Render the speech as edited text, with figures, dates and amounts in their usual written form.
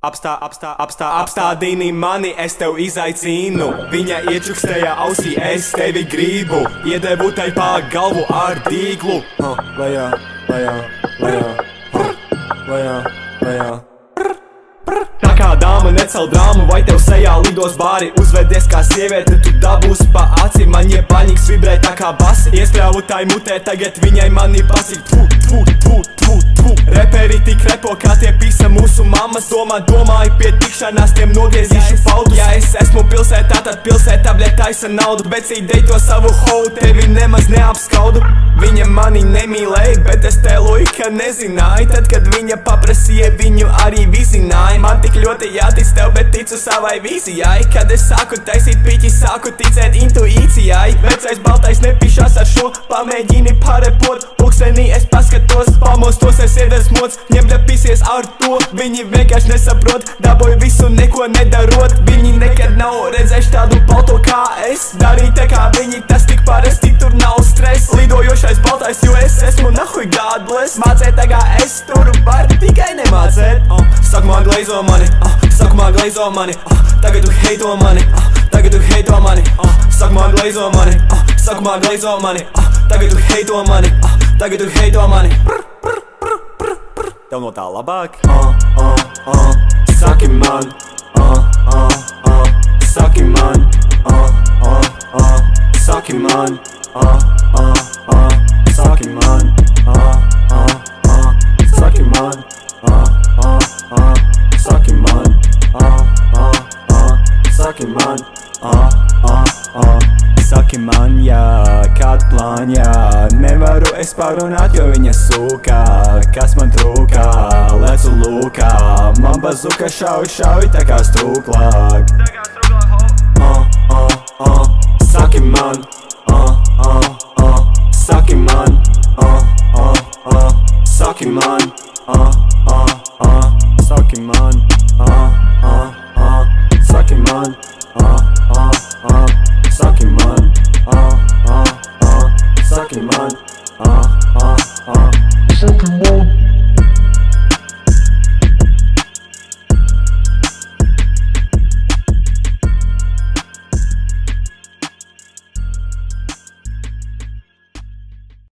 Apstādini mani, es tev izaicinu. Viņa iečukstēja ausī, es tevi gribu. Iedevu tai pa galvu ar dīglu. Lejā. Tā kā dāma necel drāmu, vai tev sejā lidos bāri. Uzvedies kā sieviete, tu dabūsi pa aci. Man iepaņīgs vibrē tā kā basi. Iesprāvu tai mutē, tagad viņai mani pasik. Reperi tik repo, kā tie pisa mūsu mammas. Domāju pie tikšanās, tiem nogriezīšu faudus. Ja es esmu pilsētā, tad pilsētā bļa taisa naudu. Bet cīdei to savu holu, tevi nemaz neapskaudu. Viņa mani nemīlēja, bet es tēloju, ka nezināju. Tad, kad viņa paprasīja, viņu arī vizināja. Man tik ļoti jātic tev, bet ticu savai vīzijai. Kad es sāku taisīt piķi, sāku ticēt intuīcijai. Vecais baltais nepišās ar šo, pamēģini parepot. Pulkstenī es paskatos, pamostos es iedars mods. Ņemda pisies ar to, viņi vienkārši nesaprot. Dabūju visu, neko nedarot. Viņi nekad nav redzējuši tādu balto kā es. Darīt tā kā viņi, tas tik parasti, tur nav stress. Lidojošais baltais, jo es esmu nahuj God bless. Mācēt tā kā es tur var, tikai nemācēt. Sākumā glaizo mani, sākumā glaizo mani. Tagad tu heito mani, tagad tu heito mani. Sākumā glaizo mani, sākumā glaizo mani. Tagad tu heito mani, tagad tu heito mani. Tev no tā labāk? Saki man, saki man, saki man, saki man, saki man, saki man, saki man, saki man, jā, kādu plānu, jā. Nevaru es pārunāt, jo viņa sūkā. Kas man trūkā, lecu lūkā. Man bazuka šauj tā kā strūklāk. Saki man, saki man, saki man,